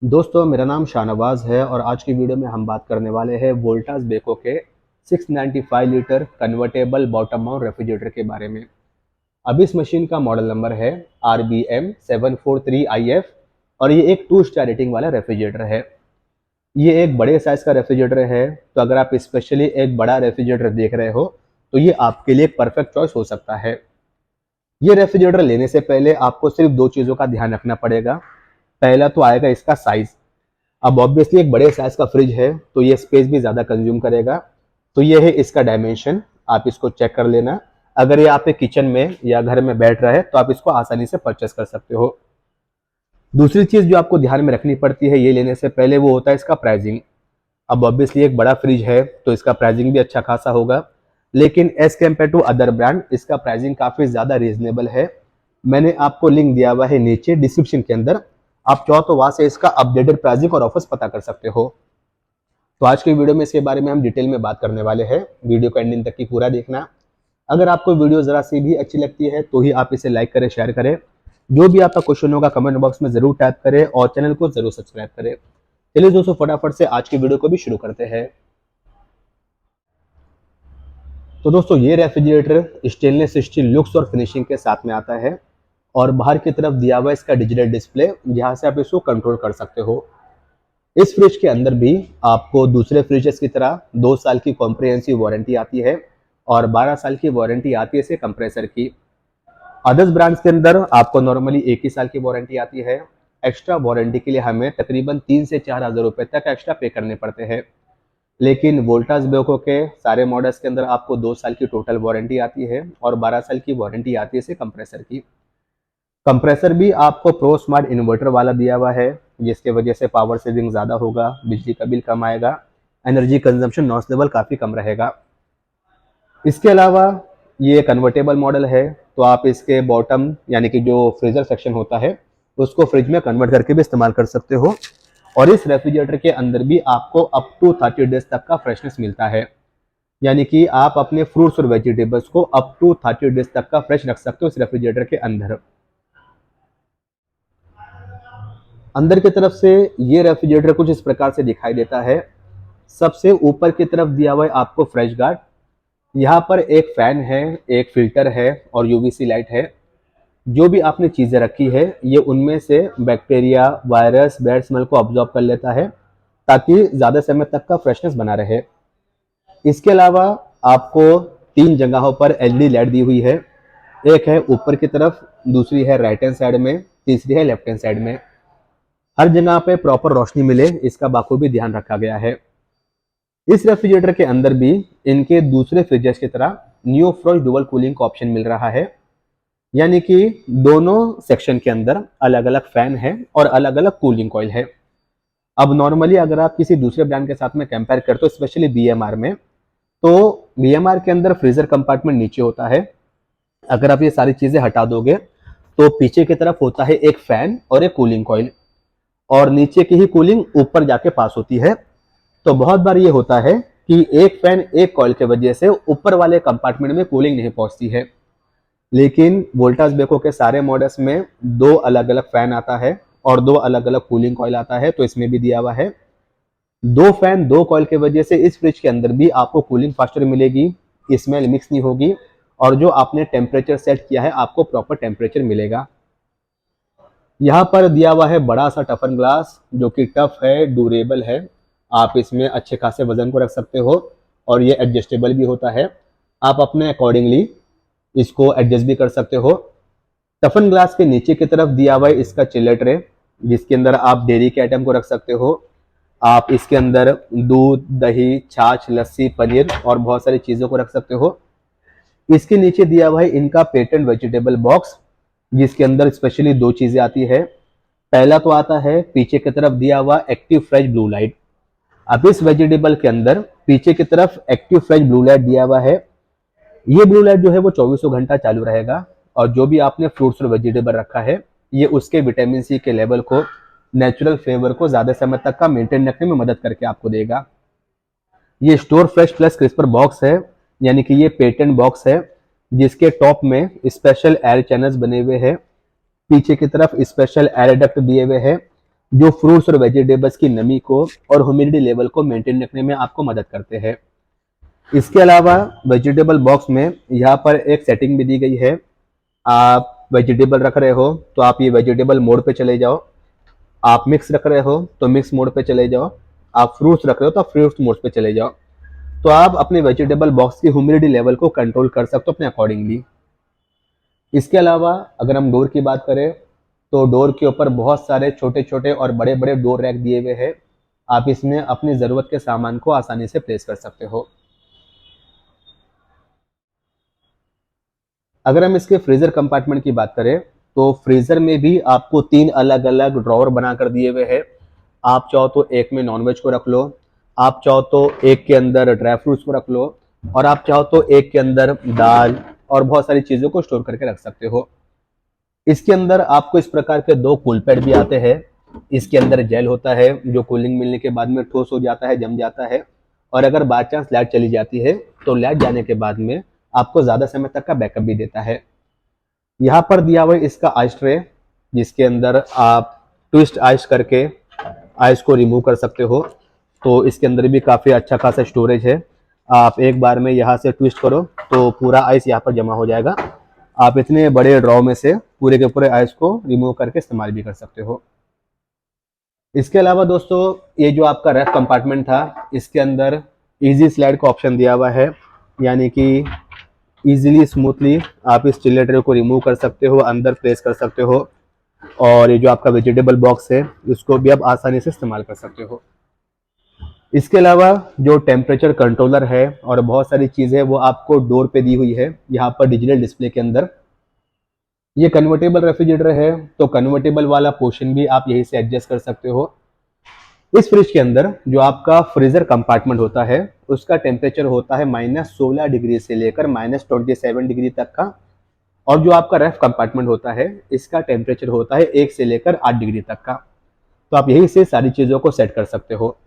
दोस्तों, मेरा नाम शाहनवाज है और आज की वीडियो में हम बात करने वाले हैं वोल्टास बेको के 695 litre convertible bottom mount refrigerator के बारे में। अब इस मशीन का मॉडल नंबर है RBM743IF और ये एक 2 स्टार रेटिंग वाला रेफ्रिजरेटर है। ये एक बड़े साइज का रेफ्रिजरेटर है, तो अगर आप स्पेशली एक बड़ा रेफ्रिजरेटर देख रहे हो तो ये आपके लिए एक परफेक्ट चॉइस हो सकता है। ये रेफ्रिजरेटर लेने से पहले आपको सिर्फ 2 चीज़ों का ध्यान रखना पड़ेगा। पहला तो आएगा इसका साइज। अब ऑब्वियसली एक बड़े साइज का फ्रिज है तो ये स्पेस भी ज़्यादा कंज्यूम करेगा। तो ये है इसका डायमेंशन, आप इसको चेक कर लेना। अगर ये आपके किचन में या घर में बैठ रहा है तो आप इसको आसानी से परचेस कर सकते हो। दूसरी चीज़ जो आपको ध्यान में रखनी पड़ती है ये लेने से पहले, वो होता है इसका प्राइसिंग। अब ऑब्वियसली एक बड़ा फ्रिज है तो इसका प्राइसिंग भी अच्छा खासा होगा, लेकिन as compare to other brand इसका प्राइसिंग काफ़ी ज़्यादा रीजनेबल है। मैंने आपको लिंक दिया हुआ है नीचे डिस्क्रिप्शन के अंदर, आप चाहो तो वहाँ से इसका अपडेटेड प्राइसिंग और ऑफर्स पता कर सकते हो। तो आज की वीडियो में इसके बारे में हम डिटेल में बात करने वाले हैं। वीडियो को एंडिंग तक की पूरा देखना। अगर आपको वीडियो ज़रा सी भी अच्छी लगती है तो ही आप इसे लाइक करें, शेयर करें। जो भी आपका क्वेश्चन होगा कमेंट बॉक्स में ज़रूर टाइप करें और चैनल को ज़रूर सब्सक्राइब करें। चलिए दोस्तों, फटाफट से आज की वीडियो को भी शुरू करते हैं। तो दोस्तों, ये रेफ्रिजरेटर स्टेनलेस स्टील लुक्स और फिनिशिंग के साथ में आता है और बाहर की तरफ दिया हुआ इसका डिजिटल डिस्प्ले, जहाँ से आप इसको कंट्रोल कर सकते हो। इस फ्रिज के अंदर भी आपको दूसरे फ्रिजेस की तरह 2 साल की कॉम्प्रिहेंसिव वारंटी आती है और 12 साल की वारंटी आती है इसे कंप्रेसर की। अदर्स ब्रांड्स के अंदर आपको नॉर्मली 1 ही साल की वारंटी आती है। एक्स्ट्रा वारंटी के लिए हमें तकरीबन 3 से 4 हज़ार रुपये तक एक्स्ट्रा पे करने पड़ते हैं। लेकिन वोल्टास बेको के सारे मॉडल्स के अंदर आपको 2 साल की टोटल वारंटी आती है और 12 साल की वारंटी आती है इसे कंप्रेसर की। कंप्रेसर भी आपको प्रो स्मार्ट इन्वर्टर वाला दिया हुआ है, जिसके वजह से पावर सेविंग ज़्यादा होगा, बिजली का बिल कम आएगा, एनर्जी कंजम्पशन नॉइस लेवल काफ़ी कम रहेगा। इसके अलावा ये कन्वर्टेबल मॉडल है, तो आप इसके बॉटम यानी कि जो फ्रीजर सेक्शन होता है उसको फ्रिज में कन्वर्ट करके भी इस्तेमाल कर सकते हो। और इस रेफ्रिजरेटर के अंदर भी आपको अप टू 30 डेज तक का फ्रेशनेस मिलता है, यानी कि आप अपने फ्रूट्स और वेजिटेबल्स को अप टू 30 डेज तक का फ्रेश रख सकते हो इस रेफ्रिजरेटर के अंदर। अंदर की तरफ से ये रेफ्रिजरेटर कुछ इस प्रकार से दिखाई देता है। सबसे ऊपर की तरफ दिया हुआ है आपको फ्रेश गार्ड। यहाँ पर एक फैन है, एक फिल्टर है और यूवीसी लाइट है। जो भी आपने चीज़ें रखी है ये उनमें से बैक्टीरिया, वायरस, बैड स्मेल को ऑब्जॉर्ब कर लेता है ताकि ज़्यादा समय तक का फ्रेशनेस बना रहे। इसके अलावा आपको 3 जगहों पर एलईडी लाइट दी हुई है। एक है ऊपर की तरफ, दूसरी है राइट हैंड साइड में, तीसरी है लेफ्ट हैंड साइड में। हर जगह पे प्रॉपर रोशनी मिले इसका बाखूबी ध्यान रखा गया है। इस रेफ्रिजरेटर के अंदर भी इनके दूसरे फ्रिजेस की तरह न्यू फ्रॉस्ट डुअल कूलिंग का ऑप्शन मिल रहा है, यानी कि दोनों सेक्शन के अंदर अलग अलग फैन है और अलग अलग कूलिंग कॉइल है। अब नॉर्मली अगर आप किसी दूसरे ब्रांड के साथ में कंपेयर करते हो, स्पेशली बीएमआर में, तो बीएमआर के अंदर फ्रीजर कंपार्टमेंट नीचे होता है। अगर आप ये सारी चीजें हटा दोगे तो पीछे की तरफ होता है एक फैन और एक कूलिंग कॉइल, और नीचे की ही कूलिंग ऊपर जाके पास होती है। तो बहुत बार ये होता है कि एक फैन एक कॉइल के वजह से ऊपर वाले कंपार्टमेंट में कूलिंग नहीं पहुंचती है। लेकिन वोल्टास बेको के सारे मॉडल्स में 2 अलग अलग फैन आता है और 2 अलग अलग कूलिंग कॉइल आता है, तो इसमें भी दिया हुआ है। 2 फैन 2 कॉइल की वजह से इस फ्रिज के अंदर भी आपको कूलिंग फास्टर मिलेगी, स्मेल मिक्स नहीं होगी और जो आपने टेम्परेचर सेट किया है आपको प्रॉपर टेम्परेचर मिलेगा। यहाँ पर दिया हुआ है बड़ा सा टफन ग्लास, जो कि टफ है, ड्यूरेबल है। आप इसमें अच्छे खासे वजन को रख सकते हो और ये एडजस्टेबल भी होता है। आप अपने अकॉर्डिंगली इसको एडजस्ट भी कर सकते हो। टफन ग्लास के नीचे की तरफ दिया हुआ है इसका चिल्लर ट्रे, जिसके अंदर आप डेयरी के आइटम को रख सकते हो। आप इसके अंदर दूध, दही, छाछ, लस्सी, पनीर और बहुत सारी चीज़ों को रख सकते हो। इसके नीचे दिया हुआ है इनका पेटेंट वेजिटेबल बॉक्स, जिसके अंदर स्पेशली 2 चीज़ें आती है। पहला तो आता है पीछे की तरफ दिया हुआ एक्टिव फ्रेश ब्लू लाइट। अब इस वेजिटेबल के अंदर पीछे की तरफ एक्टिव फ्रेश ब्लू लाइट दिया हुआ है। ये ब्लू लाइट जो है वो 24 घंटा चालू रहेगा और जो भी आपने फ्रूट्स और वेजिटेबल रखा है ये उसके विटामिन सी के लेवल को, नेचुरल फ्लेवर को ज़्यादा समय तक का मेंटेन रखने में मदद करके आपको देगा। ये store fresh plus crisper box है, यानी कि ये पेटेंट बॉक्स है, जिसके टॉप में स्पेशल एयर चैनल्स बने हुए हैं, पीछे की तरफ स्पेशल एयर डक्ट दिए हुए हैं, जो फ्रूट्स और वेजिटेबल्स की नमी को और ह्यूमिडिटी लेवल को मेंटेन रखने में आपको मदद करते हैं। इसके अलावा वेजिटेबल बॉक्स में यहाँ पर एक सेटिंग भी दी गई है। आप वेजिटेबल रख रहे हो तो आप ये वेजिटेबल मोड पे चले जाओ, आप मिक्स रख रहे हो तो मिक्स मोड पे चले जाओ, आप फ्रूट्स रख रहे हो तो आप फ्रूट्स मोड पे चले जाओ। तो आप अपने वेजिटेबल बॉक्स की ह्यूमिडिटी लेवल को कंट्रोल कर सकते हो अपने अकॉर्डिंगली। इसके अलावा अगर हम डोर की बात करें तो डोर के ऊपर बहुत सारे छोटे छोटे और बड़े बड़े डोर रैक दिए हुए हैं। आप इसमें अपनी ज़रूरत के सामान को आसानी से प्लेस कर सकते हो। अगर हम इसके फ्रीज़र कंपार्टमेंट की बात करें तो फ्रीज़र में भी आपको 3 अलग-अलग ड्रॉवर बनाकर दिए हुए हैं। आप चाहो तो एक में नॉनवेज को रख लो, आप चाहो तो एक के अंदर ड्राई फ्रूट्स को रख लो, और आप चाहो तो एक के अंदर दाल और बहुत सारी चीज़ों को स्टोर करके रख सकते हो। इसके अंदर आपको इस प्रकार के 2 कूल पैड भी आते हैं। इसके अंदर जेल होता है जो कूलिंग मिलने के बाद में ठोस हो जाता है, जम जाता है, और अगर बाय चांस लाइट चली जाती है तो लाइट जाने के बाद में आपको ज़्यादा समय तक का बैकअप भी देता है। यहाँ पर दिया हुआ है इसका आइस ट्रे, जिसके अंदर आप ट्विस्ट आइस करके आइस को रिमूव कर सकते हो। तो इसके अंदर भी काफ़ी अच्छा खासा स्टोरेज है। आप एक बार में यहाँ से ट्विस्ट करो तो पूरा आइस यहाँ पर जमा हो जाएगा। आप इतने बड़े ड्रॉ में से पूरे के पूरे आइस को रिमूव करके इस्तेमाल भी कर सकते हो। इसके अलावा दोस्तों, ये जो आपका रैक कंपार्टमेंट था, इसके अंदर इजी स्लाइड का ऑप्शन दिया हुआ है, यानी कि इजीली स्मूथली आप इस चिल्लर ट्रे को रिमूव कर सकते हो, अंदर प्लेस कर सकते हो, और ये जो आपका वेजिटेबल बॉक्स है इसको भी आप आसानी से इस्तेमाल कर सकते हो। इसके अलावा जो टेम्परेचर कंट्रोलर है और बहुत सारी चीज़ें वो आपको डोर पे दी हुई है यहाँ पर डिजिटल डिस्प्ले के अंदर। ये कन्वर्टेबल रेफ्रिजरेटर है तो कन्वर्टेबल वाला पोर्शन भी आप यहीं से एडजस्ट कर सकते हो। इस फ्रिज के अंदर जो आपका फ्रीजर कंपार्टमेंट होता है उसका टेम्परेचर होता है -16 डिग्री से लेकर -27 डिग्री तक का, और जो आपका रेफ कंपार्टमेंट होता है इसका टेम्परेचर होता है 1 से लेकर 8 डिग्री तक का। तो आप यहीं से सारी चीज़ों को सेट कर सकते हो।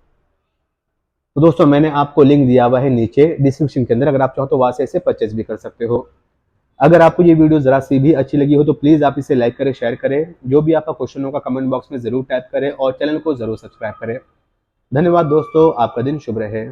तो दोस्तों, मैंने आपको लिंक दिया हुआ है नीचे डिस्क्रिप्शन के अंदर, अगर आप चाहो तो वहाँ से इसे परचेज भी कर सकते हो। अगर आपको ये वीडियो ज़रा सी भी अच्छी लगी हो तो प्लीज़ आप इसे लाइक करें, शेयर करें, जो भी आपका क्वेश्चन होगा कमेंट बॉक्स में ज़रूर टाइप करें, और चैनल को ज़रूर सब्सक्राइब करें। धन्यवाद दोस्तों, आपका दिन शुभ रहे।